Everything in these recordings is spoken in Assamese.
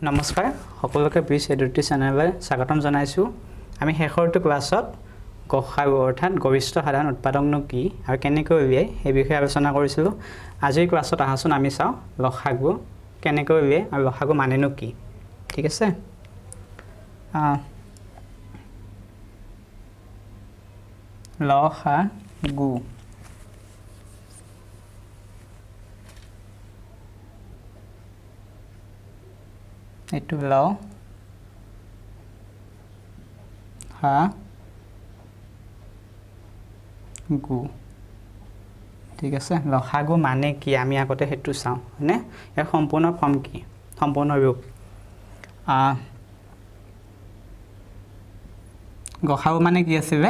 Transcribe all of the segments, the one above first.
নমস্কাৰ সকলোকে বিশ এডুটি চেনেললৈ স্বাগতম জনাইছোঁ আমি শেষৰটো ক্লাছত গসাগু অৰ্থাৎ গৰিষ্ঠ সাধাৰণ উৎপাদকনো কি আৰু কেনেকৈ উলিয়াই এই বিষয়ে আলোচনা কৰিছিলোঁ আজিৰ ক্লাছত আহাচোন আমি চাওঁ লসাগু কেনেকৈ উলিয়াই আৰু লসাগু মানেনো কি ঠিক আছে লসাগু itu lo ha গু ঠিক আছে লসাগু মানে কি আমি আগতে হেতু চাওঁ হয়নে ইয়াৰ সম্পূৰ্ণ ফৰ্ম কি সম্পূৰ্ণ ৰূপ গসাগু মানে কি আছিল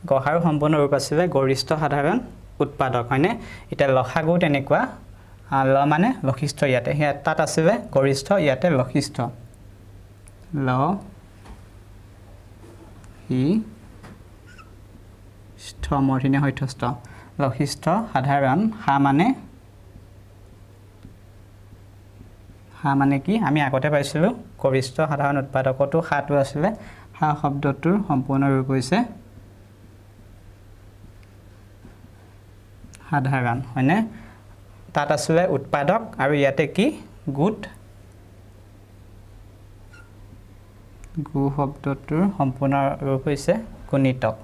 গসাগু সম্পূৰ্ণ ৰূপ আছিল গৰিষ্ঠ সাধাৰণ উৎপাদক হয়নে এটা লসাগু তেনেকুৱা ল মানে লক্ষিষ্ঠ ইয়াতে তাত আছে গৰিষ্ঠ ইয়াতে লক্ষিষ্ঠ ল হি স্থ মূৰ্ধন্য হৈঠস্থ লক্ষিষ্ঠ সাধাৰণ হা মানে কি আমি আগতে পাইছিলোঁ গৰিষ্ঠ সাধাৰণ উৎপাদকটো হাটো আছিল হা শব্দটোৰ সম্পূৰ্ণ ৰূপ হৈছে সাধাৰণ হয়নে তাত আসলে উৎপাদক আৰু ইয়াতে কি গুড গু শব্দটোৰ সম্পূৰ্ণ ৰূপ হৈছে গুণিতক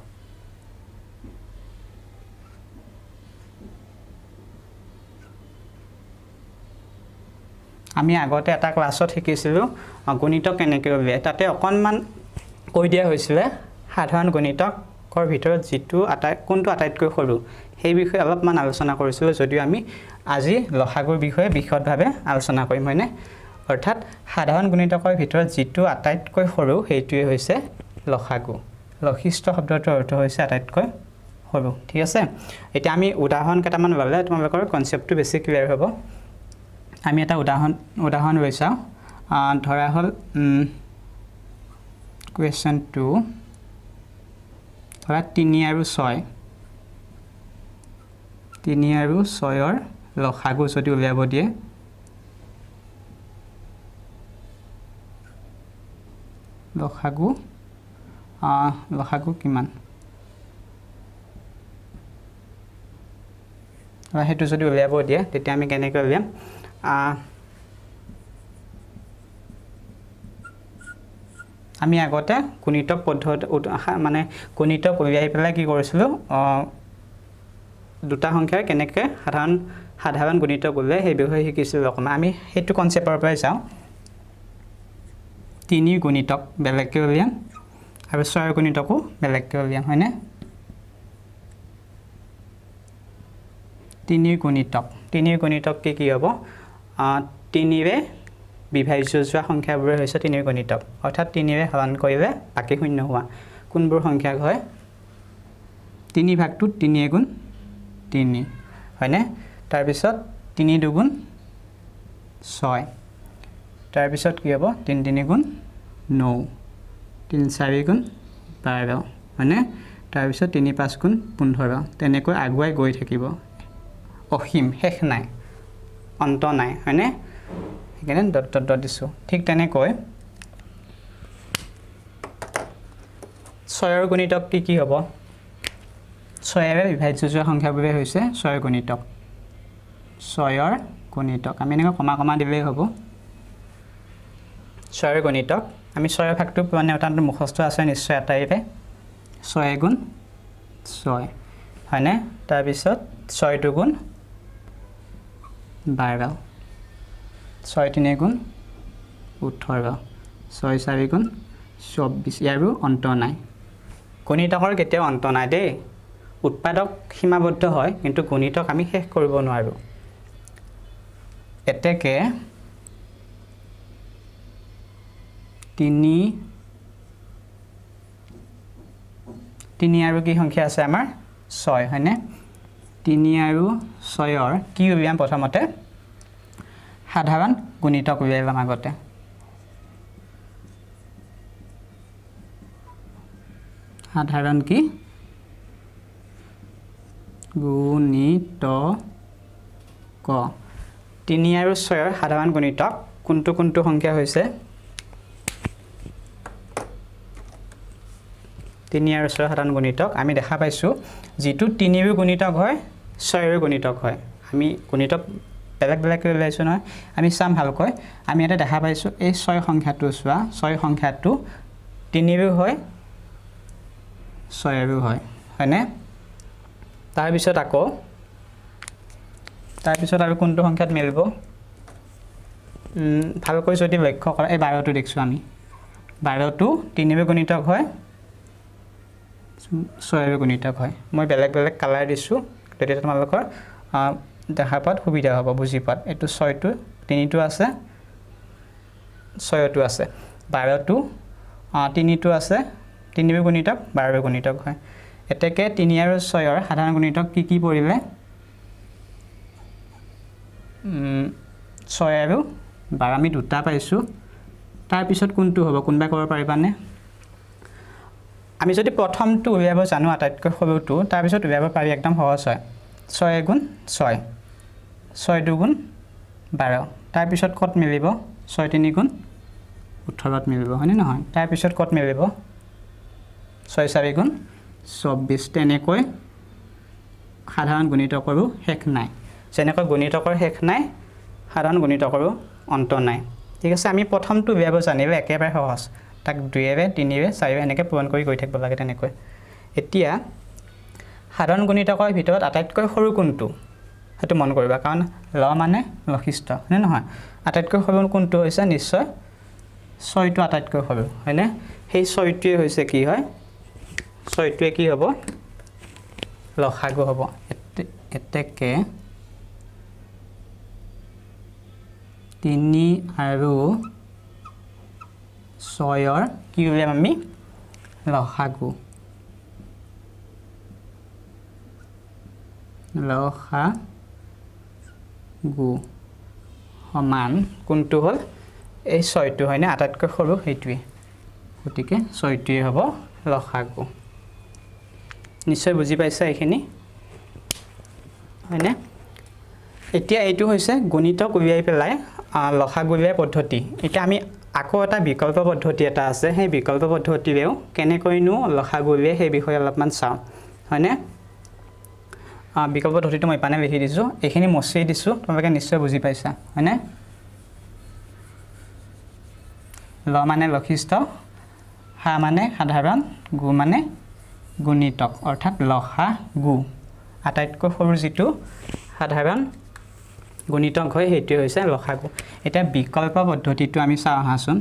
আমি আগতে এটা ক্লাছত শিকিছিলোঁ গণিতক কেনেকৈ উলিয়াই তাতে অকণমান কৈ দিয়া হৈছিলে সাধাৰণ গণিতকৰ ভিতৰত যিটো কোনটো আটাইতকৈ সৰু সেই বিষয়ে অলপমান আলোচনা কৰিছিলোঁ যদিও আমি আজি লসাগুৰ বিষয়ে বিশদভাৱে আলোচনা কৰিম হয়নে অৰ্থাৎ সাধাৰণ গণিতকৰ ভিতৰত যিটো আটাইতকৈ সৰু সেইটোৱে হৈছে লসাগু লক্ষিষ্ঠ শব্দটোৰ অৰ্থ হৈছে আটাইতকৈ সৰু ঠিক আছে এতিয়া আমি উদাহৰণ কেইটামান ল'লে তোমালোকৰ কনচেপ্টটো বেছি ক্লিয়াৰ হ'ব আমি এটা উদাহৰণ লৈ চাওঁ ধৰা হ'ল কুৱেশ্যন 2 ধৰা 3 আৰু 6 3 আৰু 6ৰ লসাগু যদি উলিয়াব দিয়ে লসাগু কিমান সেইটো যদি উলিয়াব দিয়ে তেতিয়া আমি কেনেকৈ উলিয়াম আমি আগতে গুণিতক পদ্ধতি মানে গুণিতক উলিয়াই পেলাই কি কৰিছিলোঁ দুটা সংখ্যাৰ কেনেকৈ সাধাৰণ গুণিতক উলিয়াই সেই বিষয়ে শিকিছিলোঁ অকণমান আমি সেইটো কনচেপ্টৰ পৰাই যাওঁ 3 গুণিতক বেলেগকৈ উলিয়াম আৰু 6 গুণিতকো বেলেগকৈ উলিয়াম হয়নে 3 গুণিতক কি হ'ব 3ৰে বিভাজ্য যোৱা সংখ্যাবোৰ হৈছে 3 গুণিতক অৰ্থাৎ 3ৰে হৰণ কৰিলে বাকী শূন্য হোৱা কোনবোৰ সংখ্যা হয় 3 ভাগটোত 3 গুণ 3 হয়নে তাৰপিছত 3 দুগুণ 6 তাৰপিছত কি হ'ব 3 3 গুণ 9 3 4 গুণ 12 হয়নে তাৰপিছত 3 5 গুণ 15 তেনেকৈ আগুৱাই গৈ থাকিব অসীম শেষ নাই অন্ত নাই হয়নে সেইকাৰণে ডট দিছোঁ ঠিক তেনেকৈ 6ৰ গুণিতক কি হ'ব 6ৰে বিভাজ্য যোৱা সংখ্যাবোৰে হৈছে 6ৰ গুণিতক 6ৰ গুণিতক আমি এনেকৈ কমা দিলেই হ'ব 6ৰ গুণিতক আমি 6ৰ ভাগটো মানে তাত মুখস্থ আছে নিশ্চয় এটাইৰে 6 গুণ 6 হয়নে তাৰপিছত 6 দুগুণ 12 6 3 গুণ 18 6 4 গুণ 24 ইয়াৰো অন্ত নাই গণিতকৰ কেতিয়াও অন্ত নাই দেই উৎপাদক সীমাবদ্ধ হয় কিন্তু গণিতক আমি শেষ কৰিব নোৱাৰোঁ এতেকে 3 আৰু কি সংখ্যা আছে আমাৰ 6 হয়নে 3 আৰু 6ৰ কি উলিয়াম প্ৰথমতে সাধাৰণ গুণিতক উলিয়াম আগতে সাধাৰণ কি গুণিতক 3 আৰু 6ৰ সাধাৰণ গুণিতক কোনটো কোনটো সংখ্যা হৈছে 3 আৰু 6ৰ সাধাৰণ গুণিতক আমি দেখা পাইছো যেটো 3 ৰ গুণিতক হয় 6 ৰ গুণিতক হয় আমি গুণিতক বেলেগ বেলেগ কৰি লৈছো নহয় আমি চাম ভালকৈ আমি এটা দেখা পাইছো এই 6 সংখ্যাটো চোৱা 6 সংখ্যাটো 3 ৰ হয় 6 ৰ হয় হয়নে তাৰ পিছত আৰু কোনটো সংখ্যাত মিলিব ভালকৈ যদি লক্ষ্য কৰা এই 12টো দেখছো আমি 12টো 3 ৰ গুণিতক হয় 6 ৰ গুণিতক হয় মই বেলেগ বেলেগ কালাৰ দিছো তেতিয়া তোমালোকৰ দেখা পাত সুবিধা হ'ব বুজি পাত এটো 6টো 3টো আছে 6টো আছে 12টো 3টো আছে 3 ৰ গুণিতক 12 ৰ গুণিতক হয় এতেকে 3 আৰু 6ৰ সাধাৰণ গুণিতক কি পৰিলে 6 আৰু 12 আমি দুটা পাইছো তাৰ পিছত কোনটো হ'ব কোনবা কৰিব পাৰিবানে আমি যদি প্ৰথমটো উলিয়াব জানো আটাইতকৈ সৰুটো তাৰ পিছত উলিয়াব পাৰি একদম সহজ হয় 6 গুণ 6 6 দুগুণ 12 তাৰ পিছত কত মিলিব 6 3 গুণ 18ত মিলিব হয়নে নহয় তাৰ পিছত কত মিলিব 6 4 গুণ 24 তেনেকৈ সাধাৰণ গুণিতকৰো শেষ নাই যেনেকৈ গুণিতকৰ শেষ নাই সাধাৰণ গুণিতকৰো অন্ত নাই ঠিক আছে আমি প্ৰথমটো উলিয়াব জানিলে একেবাৰে সহজ তাক 2 ৰে 3 ৰে 4 ৰে এনেকৈ পূৰণ কৰি গৈ থাকিব লাগে তেনেকৈ এতিয়া সাধাৰণ গুণিতকৰ ভিতৰত আটাইতকৈ সৰু কোনটো হেতু মন কৰিবা কাৰণ ল মানে লক্ষিষ্ঠ নে নহয় আটাইতকৈ সৰু কোনটো হৈছে নিশ্চয় 6টো আটাইতকৈ সৰু হয়নে সেই 6টোৱে হৈছে কি হয় 6টোৱে কি হ'ব লসাগু হ'ব এতেকে 3 আৰু 6ৰ কি উলিয়াম আমি লসাগু সমান কোনটো হ'ল এই 6টো হয়নে আটাইতকৈ সৰু হেতুৱে গতিকে 6টোৱে হ'ব লসাগু নিশ্চয় বুজি পাইছা এইখিনি হয়নে এতিয়া এইটো হৈছে গণিতক উলিয়াই পেলাই লসাগু উলিয়াই পদ্ধতি এটা আমি আকৌ এটা বিকল্প পদ্ধতি এটা আছে সেই বিকল্প পদ্ধতিৰেও কেনেকৈনো লসাগু উলিয়াই সেই বিষয়ে অলপমান চাওঁ হয়নে বিকল্প পদ্ধতিটো মই পানে লিখি দিছো এইখিনি মচি দিছো তোমালোকে নিশ্চয় বুজি পাইছা হয়নে ল মানে লক্ষিষ্ঠ হা মানে সাধাৰণ গু মানে গুণিতক অৰ্থাৎ লসাগু আটাইতকৈ সৰু যেটো সাধাৰণ গুণিতক হয় হেতু হৈছে লসাগু এটা বিকল্প পদ্ধতিটো আমি চাওঁ আহাচোন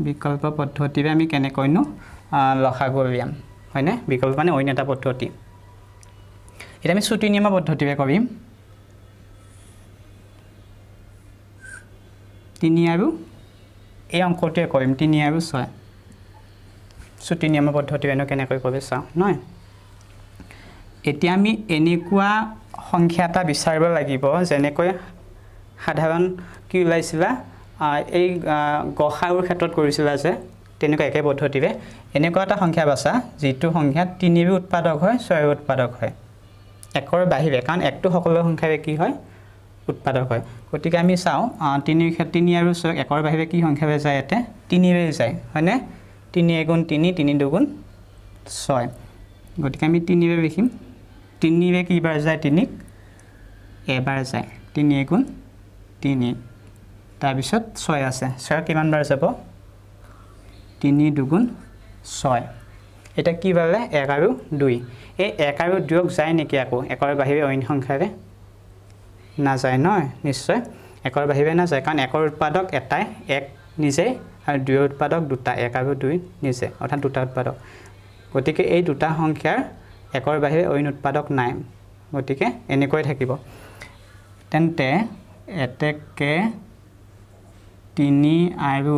বিকল্প পদ্ধতিৰে আমি কেনেকৈনো লসাগু উলিয়াম হয়নে বিকল্প মানে অন্য এটা পদ্ধতি এটা আমি ছুটি নিয়ম পদ্ধতিৰে কৰিম 3 আৰু এই অংকটোৱে কৰিম 3 আৰু 6 ছুটি নিয়ম পদ্ধতিৰেনো কেনেকৈ কৰিব চাওঁ নহয় এতিয়া আমি এনেকুৱা সংখ্যা এটা বিচাৰিব লাগিব যেনেকৈ সাধাৰণ কি ওলাইছিলা এই গসাগুৰ ক্ষেত্ৰত কৰিছিলা যে তেনেকুৱা একে পদ্ধতিৰে এনেকুৱা এটা সংখ্যা বাছা যেটো সংখ্যা 3 ৰ উৎপাদক হয় 6 ৰ উৎপাদক হয় একৰ বাহিৰে কাৰণ একটো সকলো সংখ্যাৰে কি হয় উৎপাদক হয় গতিকে আমি চাওঁ 3 আৰু 6 একৰ বাহিৰে কি সংখ্যা যায় এতে 3 ৰে যায় হয়নে 3 গুণ 3 3 দুগুণ 6 গতিকে আমি 3 ৰে লিখিম 3 ৰে কি বাৰ যায় 3 এবাৰ যায় 3 গুণ 3 তাৰ পিছত 6 আছে 6 কিমান বাৰ যাব 3 দুগুণ 6 এটা কি বাৰলে 1 আৰু 2 এই 1 আৰু 2ক যায় নেকি আকৌ একৰ বাহিৰে অন্য সংখ্যাৰে না যায় নহয় নিশ্চয় একৰ বাহিৰে না যায় কাৰণ একৰ উৎপাদক এটাই 1 নিজে আৰু 2 ৰ উৎপাদক দুটা 1 আৰু 2 নিজে অৰ্থাৎ দুটা উৎপাদক গতিকে এই দুটা সংখ্যাৰ একৰ বাহিৰে অন্য উৎপাদক নাই গতিকে এনেকৈ থাকিব তেন্তে এতেকে 3 আৰু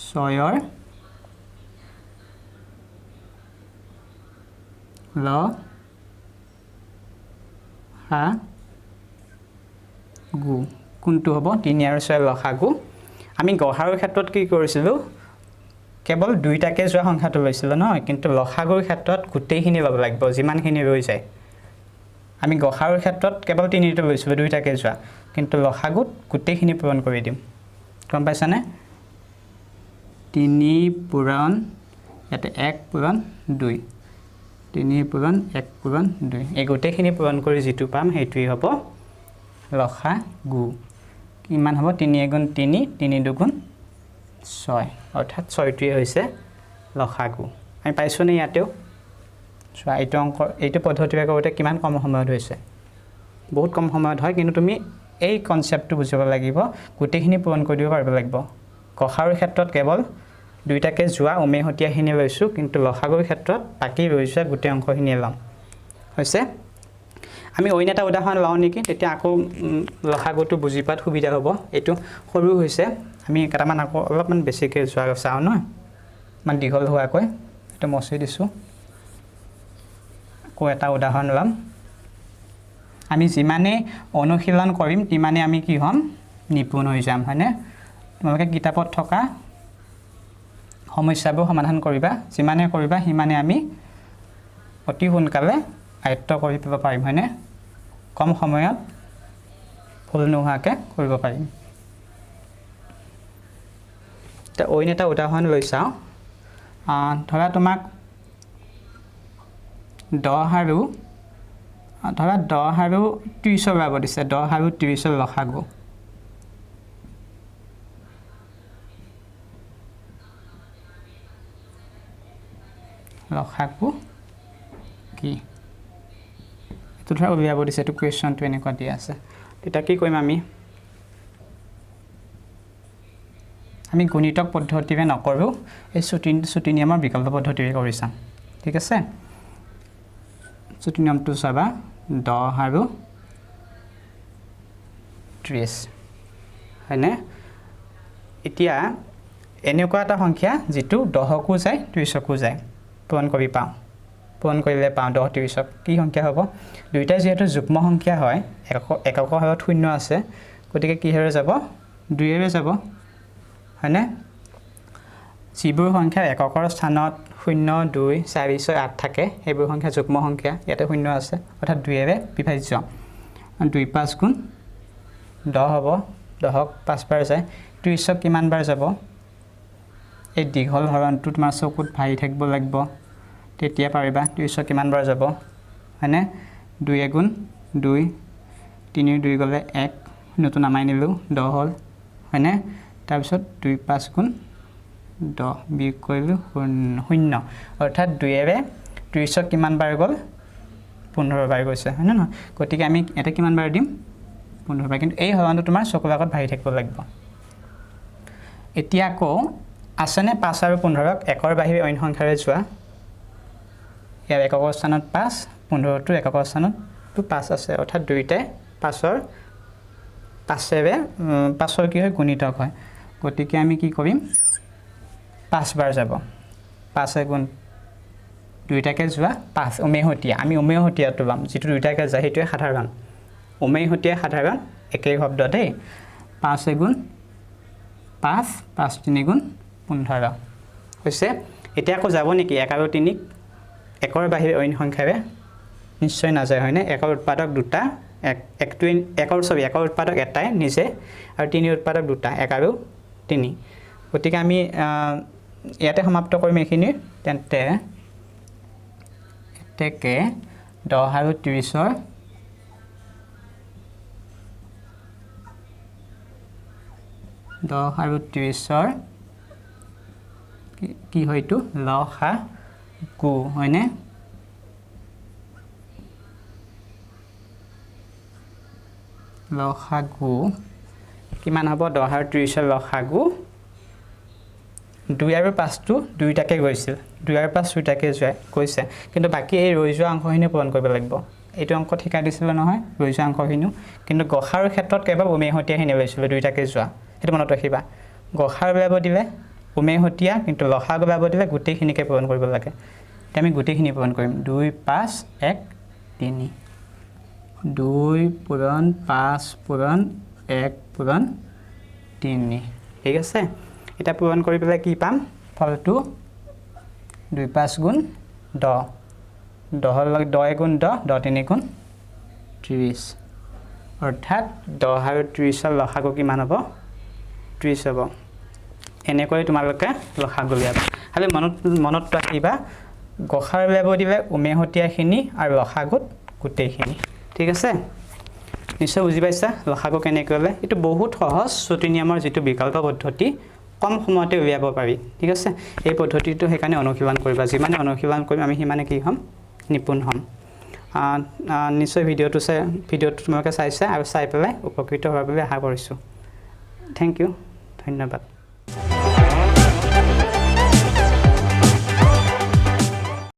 6ৰ গু কোনটো হ'ব 3 আৰু 6 লসাগু আমি গহাৰৰ ক্ষেত্ৰত কি কৰিছিলোঁ কেৱল দুইটাকে যোৱা সংখ্যাটো লৈছিলোঁ নহয় কিন্তু লসাগুৰ ক্ষেত্ৰত গোটেইখিনি ল'ব লাগিব যিমানখিনি ৰৈ যায় আমি গহাৰৰ ক্ষেত্ৰত কেৱল 3টো লৈছিলোঁ দুইটাকে যোৱা কিন্তু লসাগুত গোটেইখিনি পূৰণ কৰি দিম গম পাইছানে 3 পূৰণ ইয়াতে 1 পূৰণ 2 3 পূৰণ 1 পূৰণ 2 এই গোটেইখিনি পূৰণ কৰি যিটো পাম সেইটোই হ'ব লসাগু কিমান হ'ব 3 গুণ 3 3 দুগুণ 6 অৰ্থাৎ 6টোৱে হৈছে লসাগু আমি পাইছোঁ নে ইয়াতেও চোৱা এইটো অংক এইটো পদ্ধতিৰে কৰোঁতে কিমান কম সময়ত হৈছে বহুত কম সময়ত হয় কিন্তু তুমি এই কনচেপ্টটো বুজিব লাগিব গোটেইখিনি পূৰণ কৰি দিব পাৰিব লাগিব গহাৰৰ ক্ষেত্ৰত কেৱল দুইটাকে যোৱা উমেহতীয়াখিনি লৈছোঁ কিন্তু লসাগুৰ ক্ষেত্ৰত বাকী ৰৈ যোৱা গোটেই অংশখিনি ল'ম হৈছে আমি অইন এটা উদাহৰণ লওঁ নেকি তেতিয়া আকৌ লসাগুটো বুজি পোৱাত সুবিধা হ'ব এইটো সৰু হৈছে আমি কেইটামান আকৌ অলপমান বেছিকৈ যোৱা চাওঁ ন ইমান দীঘল হোৱাকৈ এইটো মচি দিছোঁ আকৌ এটা উদাহৰণ ল'ম আমি যিমানে অনুশীলন কৰিম তিমানে আমি কি হ'ম নিপুণ হৈ যাম হয়নে তোমালোকে কিতাপত থকা সমস্যাবোৰ সমাধান কৰিবা যিমানে কৰিবা সিমানে আমি অতি সোনকালে আয়ত্ত কৰি পাব পাৰিম হয়নে কম সময়ত ভুল নোহোৱাকৈ কৰিব পাৰিম এতিয়া অইন এটা উদাহৰণ লৈ চাওঁ ধৰা তোমাক 10 আৰু 30 ওলাব দিছে 10 আৰু 30 লসাগু লসাগু কি এইটো ধৰা উলিয়াব দিছে এইটো কুৱেশ্যনটো এনেকুৱা দিয়া আছে তেতিয়া কি কৰিম আমি গণিতক পদ্ধতিৰে নকৰোঁ এই ছুটি নিয়মৰ বিকল্প পদ্ধতিৰে কৰি চাম ঠিক আছে ছুটি নিয়মটো চাবা 10 আৰু 30 হয়নে এতিয়া এনেকুৱা এটা সংখ্যা যিটো 10কো যায় 30কো যায় পূৰণ কৰি পাওঁ পূৰণ কৰিলে পাওঁ 10 30ক কি সংখ্যা হ'ব দুইটা যেহেতু যুগ্ম সংখ্যা হয় এককৰ হাৰত শূন্য আছে গতিকে কিহেৰে যাব 2ৰে যাব হয়নে যিবোৰ সংখ্যা এককৰ স্থানত 0 2 4 6 8 থাকে সেইবোৰ সংখ্যা যুগ্ম সংখ্যা ইয়াতে 0 আছে অৰ্থাৎ 2ৰে বিভাজ্য 2 5 গুণ 10 হ'ব 10ক 5 বাৰ যায় 30ক কিমান বাৰ যাব এই দীঘল হৰণটো তোমাৰ চকুত ভাহি থাকিব লাগিব তেতিয়া পাৰিবা 30ক কিমান বাৰ যাব হয়নে 2 গুণ 2 3 2 গ'লে 1 নতুন নামাই নিলোঁ 10 হ'ল হয়নে তাৰপিছত 2 5 গুণ 10 বিয়োগ কৰিলোঁ 0 অৰ্থাৎ 2ৰে 30ক কিমান বাৰ গ'ল 15 বাৰ গৈছে হয়নে নহয় গতিকে আমি এটা কিমান বাৰ দিম 15 বাৰ কিন্তু এই হৰণটো তোমাৰ চকুৰ আগত ভাহি থাকিব লাগিব এতিয়া আকৌ আছেনে 5 আৰু 15ক একৰ বাহিৰে অইন সংখ্যাৰে যোৱা ইয়াৰ একক স্থানত 5 15টো একক স্থানতটো 5 আছে অৰ্থাৎ দুইটাই 5ৰ কি হয় গুণিতক হয় গতিকে আমি কি কৰিম 5 বাৰ যাব 5 গুণ দুইটাকে যোৱা 5 উমেহতীয়া আমি উমেহতীয়াটো ল'ম যিটো দুইটাকে যায় সেইটোৱে সাধাৰণ উমেহতীয়া সাধাৰণ একেই শব্দ দেই 5 গুণ 5 5 3 গুণ 15 হৈছে এতিয়া আকৌ যাব নেকি 1 আৰু 3ক একৰ বাহিৰে অইন সংখ্যাৰে নিশ্চয় নাযায় হয়নে একৰ উৎপাদক দুটা একৰ উৎপাদক এটাই নিজে আৰু 3 উৎপাদক দুটা 1 আৰু 3 গতিকে আমি ইয়াতে সমাপ্ত কৰিম এইখিনি তেন্তে এতেকে 10 আৰু 30ৰ কি হয়তো লসাগু হয়নে লসাগু কিমান হ'ব 10 আৰু 30ৰ লসাগু 2 আৰু 5টো দুইটাকে গৈছিল 2 আৰু 5 দুইটাকে গৈছে কিন্তু বাকী এই ৰৈ যোৱা অংশখিনি পূৰণ কৰিব লাগিব এইটো অংক শিকাই দিছিলোঁ নহয় ৰৈ যোৱা অংশখিনিও কিন্তু গসাৰৰ ক্ষেত্ৰত কেৱল উমেহতীয়াখিনি লৈছিলোঁ দুইটাকে যোৱা সেইটো মনত ৰাখিবা গসাৰ ওলাব দিলে উমেহতীয়া কিন্তু লসাগু ওলাব দিলে গোটেইখিনিকে পূৰণ কৰিব লাগে এতিয়া আমি গোটেইখিনি পূৰণ কৰিম 2 5 1 3 2 পূৰণ 5 পূৰণ 1 পূৰণ 3 ঠিক আছে এটা পূৰণ কৰি পেলাই কি পাম ফলটো 2 5 গুণ 10 10 লগ 10 গুণ 10 10 3 গুণ 30 অৰ্থাৎ 10 আৰু 30 ৰ লসাগু কিমান হ'ব 30 হ'ব এনেকৈ তোমালোকে লসাগু উলিয়াবা খালি মনত ৰাখিবা গসাৰ উলিয়াব দিলে উমেহতীয়াখিনি আৰু লসাগুত গোটেইখিনি ঠিক আছে নিশ্চয় বুজি পাইছা লসাগু কেনেকৈ উলিয়ায় এইটো বহুত সহজ শ্ৰুতি নিয়মৰ যিটো বিকল্প পদ্ধতি কম সময়তে উলিয়াব পাৰি ঠিক আছে এই পদ্ধতিটো সেইকাৰণে অনুশীলন কৰিবা যিমানে অনুশীলন কৰিম আমি সিমানে কি হ'ম নিপুণ হ'ম নিশ্চয় ভিডিঅ'টো তোমালোকে চাইছা আৰু চাই পেলাই উপকৃত হোৱাৰ বাবে আশা কৰিছোঁ থেংক ইউ ধন্যবাদ